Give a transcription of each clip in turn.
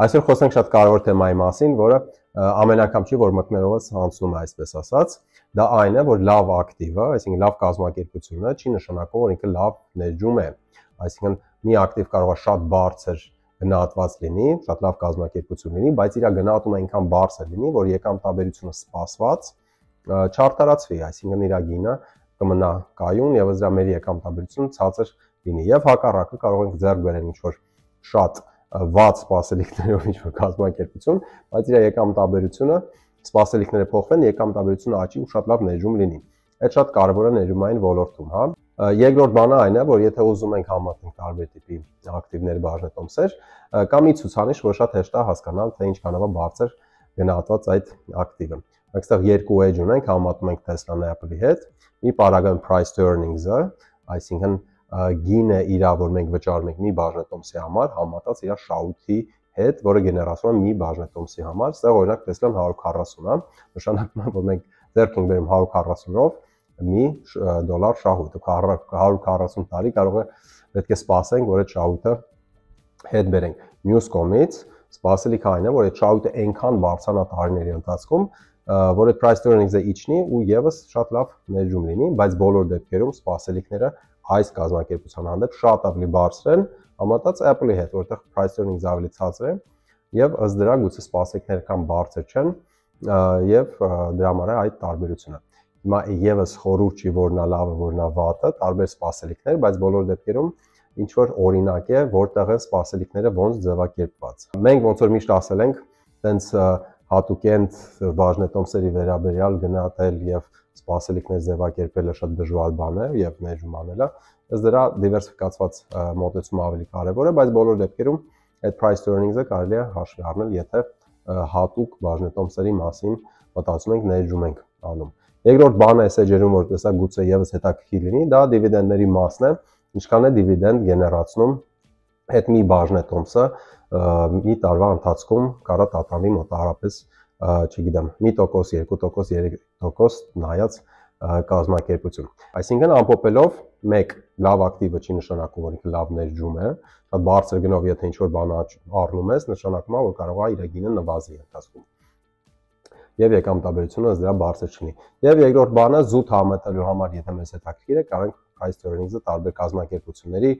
Այսօր խոսենք շատ կարևոր թեմայի մասին, որը ամեն անգամ չի, որ մտներովս անցնում է, այսպես ասած, դա այն է, որ լավ ակտիվը, այսինքն լավ կազմակերպությունը չի նշանակում, որ ինքը լավ ներդրում է, այսինքն մի ակտիվ կարող է շատ բարձր գնահատված լինի, շատ լավ կազմակերպություն լինի, բայց իր գնահատումը այնքան բարձր լինի, որ եկամտաբերությունը սպասված չարտարացվի, այսինքն իր գինը կմնա կայուն եւ ըստ դրա մեր եկամտաբերությունը ցածր լինի եւ հակառակը կարող ենք ձեռք բերել ինչ-որ շատ վատ սպասելիքներով ինչ-որ կազմակերպություն, բայց իր եկամտաբերությունը սպասելիքները փոխվեն, եկամտաբերությունը աճի ու շատ լավ ներդրում լինի։ Այդ շատ կարևոր է ներդրումային ոլորտում, հա։ Երկրորդ բանը այն է, որ եթե ուզում ենք համատենք տարբեր տիպի ակտիվներ, բաժնետոմսեր, կա մի ցուցանիշ, որ շատ հեշտ է հասկանալ, թե ինչքանով է բարձր գնահատված այդ ակտիվը։ Այստեղ երկու edge ունենք, համատում ենք Tesla-ն Apple-ի հետ, մի պարագայում price to earnings-ը, այսինքն գինը իրա, որ մենք վճարում ենք մի բաժնետոմսի համար, համատած իր շահույթի հետ, որը գեներացվում է մի բաժնետոմսի համար, այստեղ օրինակ Tesla-ն 140 է, նշանակում է, որ մենք ձեռք ենք բերում 140-ով մի դոլար շահույթ, 140 տարի կարող է պետք է սպասենք, որ այդ շահույթը հետ բերենք։ Մյուս կողմից սպասելիքը այն է, որ այդ շահույթը այնքան բարձրանա տարիների ընթացքում, որ այդ price to earnings-ը իջնի ու եւս շատ լավ ներդրում լինի, բայց բոլոր դեպքերում սպասելիքները այս կազմակերպության հանդեպ շատ ավելի բարձր են համատած Apple-ի հետ, որտեղ price to earnings ավելի ցածր է եւ ըստ դրա գուցե սպասելիքները կան բարձր չեն եւ դրա համար է այդ տարբերությունը։ Հիմա եւս խորհուրդ չի, որ նա լավը, որ նա վատը, տարբեր սպասելիքներ, բայց բոլոր դեպքերում ինչ որ օրինակ է, որտեղ են սպասելիքները ոնց ձևակերպված։ Մենք ոնց որ միշտ ասել ենք, տենց հատուկենտ բաժնետոմսերի վերաբերյալ գնահատել եւ սպասելիքներ ձևակերպելը շատ դժվար բան է եւ ներդրում անելը, ըստ դրա դիվերսիֆիկացված մոտեցումը ավելի կարեւոր է, բայց բոլոր դեպքերում այդ price to earnings-ը կարելի է հաշվի առնել, եթե հատուկ բաժնետոմսերի մասին մտածում ենք, ներդրում ենք անում։ Երկրորդ բանը էս էջերում, որ տեսա գուցե եւս հետաքրքիր լինի, դա դիվիդենդների մասն է, ինչքան է դիվիդենդ գեներացնում այդ մի բաժնետոմսը մի տարվա ընթացքում կարա տատանվի մոտավորապես, չգիտեմ, 1%, 2%, 3% նայած կազմակերպություն։ Այսինքն ամփոփելով, 1 լավ ակտիվը չի նշանակում, որ ինքը լավ ներդրում է, շատ բարձր գնով եթե ինչ-որ բան առնում ես, նշանակում է, որ կարող է իր գինը նվազի ընթացքում։ Եվ եկամտաբերությունը ըստ դրա բարձր չլինի։ Եվ երկրորդ բանը զուտ համատելու համար, եթե մեզ հետաքրքիր է, կարող ենք price to earnings-ը տարբեր կազմակերպությունների,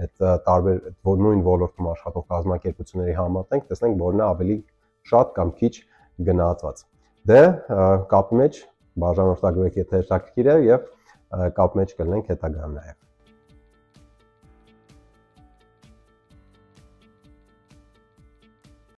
այդ տարբեր նույն ոլորտում աշխատող կազմակերպությունների համատենք, տեսնենք որն է ավելի շատ կամ քիչ գնահատված։ Դե կապի մեջ բաժանորդագրեք, եթե հետաքրքիր է, եւ կապի մեջ կլինենք հետագայում նաեւ։